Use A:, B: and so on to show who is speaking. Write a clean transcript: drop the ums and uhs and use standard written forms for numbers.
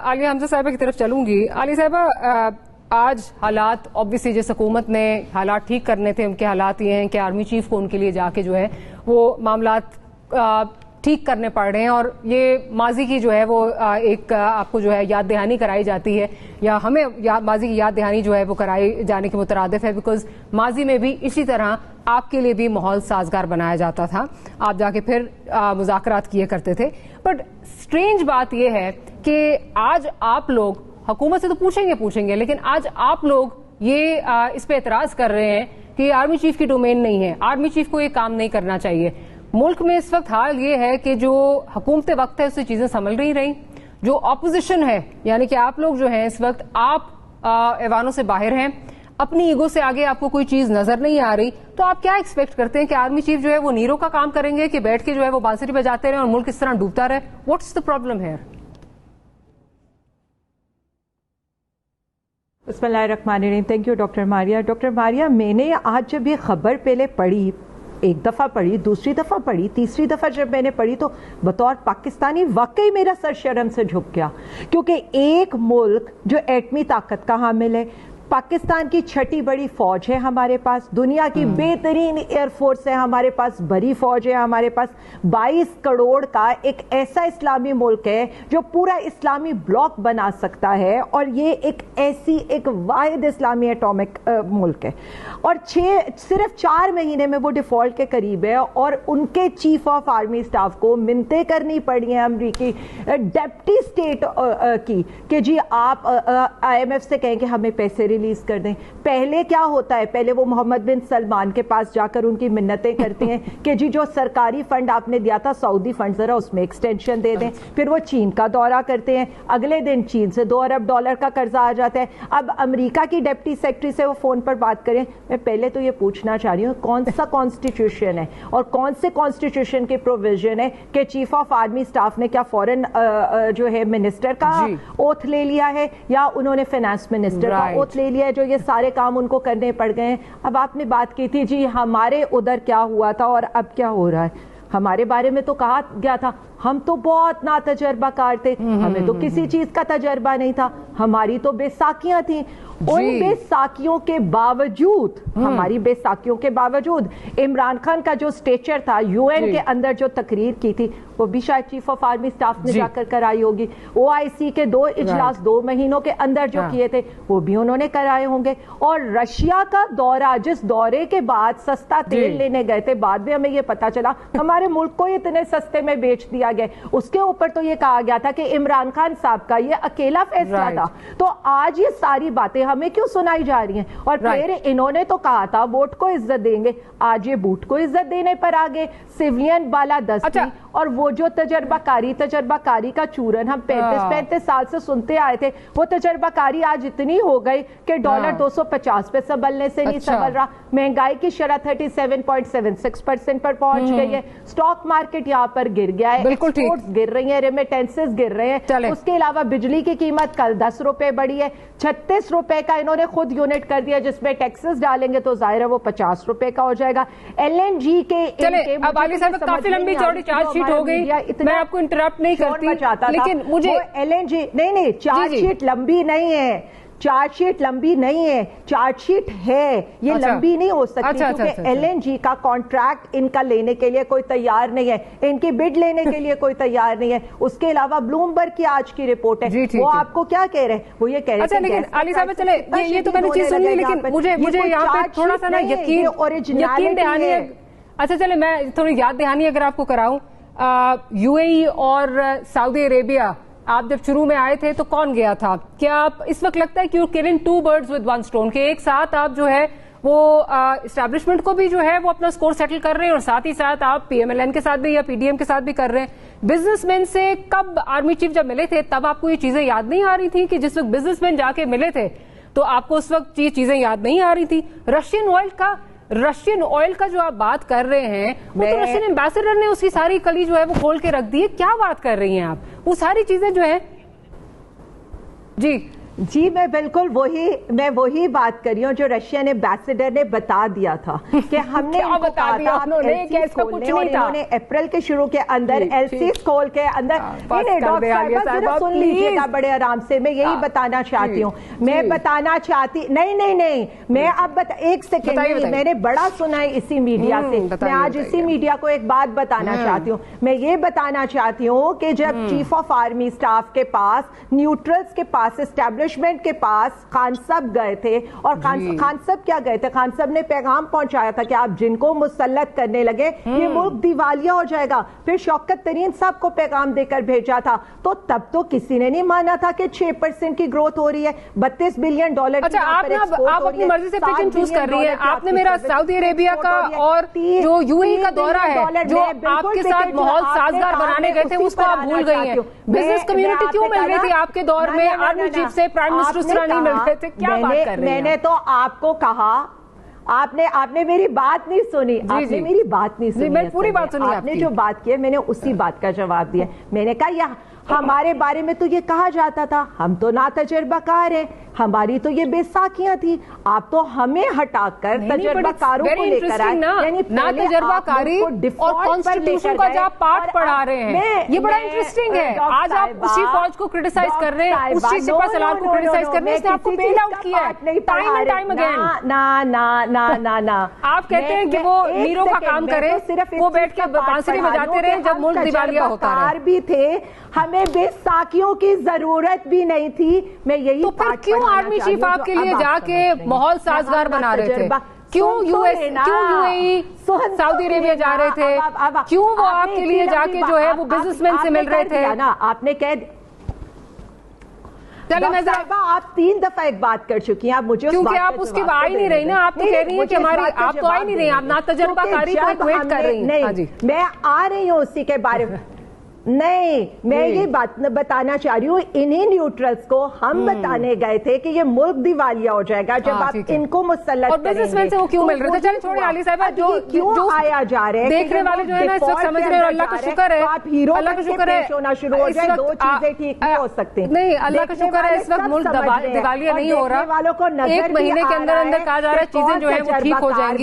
A: عالیہ حمزہ صاحبہ کی طرف چلوں گی. عالیہ صاحبہ, آج حالات obviously جس حکومت نے حالات ٹھیک کرنے تھے, ان کے حالات یہ ہیں کہ آرمی چیف کو ان کے لیے جا کے جو ہے وہ معاملات ٹھیک کرنے پڑ رہے ہیں, اور یہ ماضی کی جو ہے وہ ایک آپ کو جو ہے یاد دہانی کرائی جاتی ہے, یا ہمیں ماضی کی یاد دہانی جو ہے وہ کرائی جانے کے مترادف ہے, بیکاز ماضی میں بھی اسی طرح آپ کے لیے بھی ماحول سازگار بنایا جاتا تھا, آپ جا کے پھر مذاکرات کیے کرتے تھے. بٹ اسٹرینج بات یہ ہے کہ آج آپ لوگ حکومت سے تو پوچھیں گے, لیکن آج آپ لوگ یہ اس پہ اعتراض کر رہے ہیں کہ یہ آرمی چیف کی ڈومین نہیں ہے, آرمی چیف کو یہ کام نہیں کرنا چاہیے. ملک میں اس وقت حال یہ ہے کہ جو حکومت وقت ہے اس سے چیزیں سنبھل نہیں رہی, جو اپوزیشن ہے یعنی کہ آپ لوگ جو ہیں اس وقت آپ ایوانوں سے باہر ہیں, اپنی ایگو سے آگے آپ کو کوئی چیز نظر نہیں آ رہی, تو آپ کیا ایکسپیکٹ کرتے ہیں کہ آرمی چیف جو ہے وہ نیرو کا کام کریں گے کہ بیٹھ کے جو ہے وہ بانسری بجاتے رہے اور ملک اس طرح ڈوبتا رہے؟ What's the problem here?
B: بسم اللہ الرحمن الرحیم. Thank you doctor Maria. Doctor Maria, میں نے آج جب یہ خبر پہلے پڑھی, ایک دفعہ پڑھی, دوسری دفعہ پڑھی, تیسری دفعہ جب میں نے پڑھی تو بطور پاکستانی واقعی میرا سر شرم سے جھک گیا, کیونکہ ایک ملک جو ایٹمی طاقت کا حامل ہے, پاکستان کی چھٹی بڑی فوج ہے ہمارے پاس, دنیا کی بہترین ایئر فورس ہے ہمارے پاس, بڑی فوج ہے ہمارے پاس, 22 کروڑ کا ایک ایسا اسلامی ملک ہے جو پورا اسلامی بلاک بنا سکتا ہے, اور یہ ایک ایسی ایک واحد اسلامی ایٹامک ملک ہے, اور صرف 4 مہینے میں وہ ڈیفالٹ کے قریب ہے, اور ان کے چیف آف آرمی اسٹاف کو منتیں کرنی پڑی ہیں امریکی ڈپٹی اسٹیٹ کی کہ جی آپ آئی ایم ایف سے کہیں کہ ہمیں پیسے ریلیز کر دیں. پہلے کیا ہوتا ہے, پہلے وہ محمد بن سلمان کے پاس جا کر ان کی منتیں کرتے ہیں کہ جی جو سرکاری فنڈ آپ نے دیا تھا سعودی فنڈ ذرا اس میں ایکسٹینشن دے دیں. پھر وہ چین کا دورہ کرتے ہیں, اگلے دن چین سے $2 ارب کا قرضہ آ جاتا ہے. اب امریکہ کی ڈپٹی سیکرٹری سے وہ فون پر بات کریں. میں پہلے تو یہ پوچھنا چاہ رہی ہوں کون سا کانسٹیٹیوشن ہے اور کون سے کانسٹیٹیوشن کے پروویژن ہے کہ چیف آف آرمی اسٹاف نے کیا فورن جو ہے منسٹر کا اوتھ لے لیا ہے, یا انہوں نے فائنانس منسٹر کا اوتھ لے لیا ہے, جو یہ سارے کام ان کو کرنے پڑ گئے ہیں. اب آپ نے بات کی تھی جی ہمارے ادھر کیا ہوا تھا اور اب کیا ہو رہا ہے. ہمارے بارے میں تو کہا گیا تھا ہم تو بہت ناتجربہ کار تھے, ہمیں تو کسی چیز کا تجربہ نہیں تھا, ہماری تو بے ساکیاں تھیں. ان بے ساکیوں کے باوجود, ہماری بے ساکیوں کے باوجود عمران خان کا جو سٹیچر تھا یو این کے اندر جو تقریر کی تھی وہ بھی شاید چیف آف آرمی اسٹاف نے جا کر کرائی ہوگی. او آئی سی کے 2 اجلاس 2 مہینوں کے اندر جو کیے تھے وہ بھی انہوں نے کرائے ہوں گے. اور رشیا کا دورہ, جس دورے کے بعد سستا تیل لینے گئے تھے, بعد میں ہمیں یہ پتا چلا ہمارے ملک کو اتنے سستے میں بیچ دیا گیا, اس کے اوپر تو یہ کہا گیا تھا کہ عمران خان صاحب کا یہ اکیلا فیصلہ تھا. تو آج یہ ساری باتیں ہمیں کیوں سنائی جا رہی ہیں؟ اور پھر انہوں نے تو کہا تھا ووٹ کو عزت دیں گے, آج یہ بوٹ کو عزت دینے پر آگے. سیولین بالادستی اور وہ جو تجربہ کاری کا چورن ہم 35 سال سے سنتے آئے تھے, وہ تجربہ کاری آج اتنی ہو گئی کہ $250 پہ سنبھلنے سے نہیں سنبھل رہا. مہنگائی کی شرح 37.76% پر پہنچ گئی ہے. اسٹاک مارکیٹ یہاں پر گر گیا ہے, ایکسپورٹس گر رہی ہیں, ریمیٹنسز گر رہے ہیں. اس کے علاوہ بجلی کی قیمت کل $10 بڑھی ہے, $36 کا انہوں نے خود یونٹ کر دیا, جس میں ٹیکسز ڈالیں گے تو ظاہر ہے وہ $50 کا ہو جائے گا. ایل این جی کے
A: اب عالی صاحب کافی لمبی چوڑی چارج شیٹ ہو گئی, میں آپ کو انٹرپٹ نہیں کرتی, لیکن مجھے
B: ایل این جی نہیں چارج شیٹ لمبی نہیں ہے, چارج شیٹ لمبی نہیں ہے, چارج شیٹ ہے, یہ لمبی نہیں ہو سکتی کیونکہ ایل این جی کا کانٹریکٹ ان کا لینے کے لیے کوئی تیار نہیں ہے, ان کی بڈ لینے کے لیے کوئی تیار نہیں ہے. اس کے علاوہ بلومبرگ کی آج کی رپورٹ ہے, وہ آپ کو کیا کہہ رہے ہیں, وہ یہ کہہ رہے ہیں
A: لیکن علی صاحب چلے یہ تو میں نے چیز سنی, لیکن مجھے یہاں پہ تھوڑا سا نا یقین دہانی. اچھا چلے میں تھوڑی یاد دہانی اگر آپ کو کراؤں, یو اے ای اور سعودی عربیہ آپ جب شروع میں آئے تھے تو کون گیا تھا؟ کیا آپ اس وقت لگتا ہے کہ you're killing 2 birds with 1 stone, کہ ایک ساتھ آپ جو ہے وہ اسٹیبلشمنٹ کو بھی جو ہے وہ اپنا سکور سیٹل کر رہے ہیں, اور ساتھ ہی ساتھ آپ پی ایم ایل این کے ساتھ بھی یا پی ڈی ایم کے ساتھ بھی کر رہے ہیں. بزنس مین سے کب آرمی چیف جب ملے تھے تب آپ کو یہ چیزیں یاد نہیں آ رہی تھی کہ جس وقت بزنس مین جا کے ملے تھے تو آپ کو اس وقت یہ چیزیں یاد نہیں آ رہی تھی؟ رشین آئل کا جو آپ بات کر رہے ہیں وہ تو رشین ایمبیسڈر نے اس کی ساری کلی جو ہے وہ کھول کے رکھ دی ہے. کیا بات کر رہی ہیں آپ؟ وہ ساری چیزیں جو ہے جی
B: جی میں وہی بات کر رہی ہوں جو رشین ایمبیسڈر نے بتا دیا تھا کہ ہم نے ان کو کہا تھا انہوں نے اپریل کے شروع کے اندر ایل سی اسکول کے اندر سن لیجیے گا بڑے آرام سے. میں یہی بتانا چاہتی ہوں, میں بتانا چاہتی نہیں میں اب ایک سیکنڈ, میں نے بڑا سنا ہے اسی میڈیا سے, میں آج اسی میڈیا کو ایک بات بتانا چاہتی ہوں. میں یہ بتانا چاہتی ہوں کہ جب چیف آف آرمی اسٹاف کے پاس, نیوٹرلز کے پاس, اسٹیبلشمنٹ کے پاس خان صاحب گئے تھے, اور خان صاحب کیا گئے تھے, خان صاحب نے پیغام پہنچایا تھا کہ آپ جن کو مسلط کرنے لگے یہ ملک دیوالیہ ہو جائے گا. پھر شوکت ترین صاحب کو پیغام دے کر بھیجا تھا, تو تب تو کسی نے نہیں مانا تھا کہ 6% کی گروتھ ہو رہی ہے, $32 بلین.
A: اچھا آپ اپنی مرضی سے پیک اینڈ چوز کر رہی ہیں. آپ نے میرا سعودی عربیہ کا اور جو یو اے ای کا دورہ ہے جو آپ کے ساتھ ماحول سازگار بنانے گئے تھے اس کو آپ بھول گئی ہیں. بزنس کمیونٹی کیوں مل رہی تھی آپ کے دور میں, آرمی چیف سے پرائم منسٹر اس طرح نہیں مل رہے تھے, کیا بات کر رہے ہیں؟
B: میں نے تو آپ کو کہا, آپ نے میری بات نہیں سنی, آپ نے میری بات نہیں سنی,
A: میں پوری بات سنی.
B: آپ نے جو بات کی میں نے اسی بات کا جواب دیا. میں نے کہا ہمارے بارے میں تو یہ کہا جاتا تھا ہم تو نا تجربہ کار ہیں, ہماری تو یہ بے ساکیاں تھی, آپ تو ہمیں ہٹا کر تجربہ کاروں کو لے کر آئے.
A: یعنی نا تجربہ کاری اور کانسٹیٹیوشن کا جو آپ پارٹ پڑھا رہے ہیں یہ بڑا انٹرسٹنگ ہے. آج آپ اسی فوج کو کرٹیسائز کر رہے ہیں, اسی سپہ سالار کو کرٹیسائز کر رہے ہیں, اس نے آپ کو بیل آؤٹ کیا ہے ٹائم اینڈ ٹائم اگین.
B: نا
A: آپ کہتے ہیں کہ وہ نیرو کا کام کریں, وہ بیٹھ کے بانسری بجاتے رہے جب ملک دیوالیہ ہوتا رہا.
B: بھی تھے, ہمیں بے ساکیوں کی ضرورت بھی نہیں تھی. میں یہی
A: تو پھر کیوں آرمی چیف آپ کے لیے جا کے ماحول سازگار بنا رہے تھے, کیوں یو اے ای سعودی عربیہ جا رہے تھے, کیوں وہ آپ کے لیے جا کے جو ہے وہ بزنس مین سے مل رہے تھے؟
B: آپ نے کہہ آپ 3 دفعہ ایک بات کر چکی ہیں, آپ مجھے
A: کیونکہ آپ اس کے آ ہی نہیں رہی نا, آپ تو کہہ رہی ہیں کہ ہماری آپ تو آ ہی نہیں رہی, آپ نا تجربہ کاری کو ایکویٹ کر رہی ہیں.
B: میں آ رہی ہوں اسی کے بارے میں. نہیں, میں یہ بات بتانا چاہ رہی ہوں, انہی نیوٹرلز کو ہم بتانے گئے تھے کہ یہ ملک دیوالیہ ہو جائے گا جب آپ ان کو مسلط
A: اور بزنس مین سے وہ کیوں مل رہے تھے. چلیں چھوڑیں عالی صاحبہ,
B: کیوں آیا جا رہے ہیں
A: دیکھنے والے جو ہے نا اس وقت سمجھ رہے ہیں, اور اللہ کا شکر ہے,
B: آپ ہیرو
A: اللہ کا شکر ہے
B: ہونا شروع ہو جائے, 2 چیزیں ٹھیک نہیں ہو سکتی.
A: نہیں, اللہ کا شکر ہے اس وقت ملک دیوالیہ نہیں ہو رہا, 1 مہینے کے اندر کہا جا رہا ہے چیزیں جو ہے وہ ٹھیک ہو جائیں گی.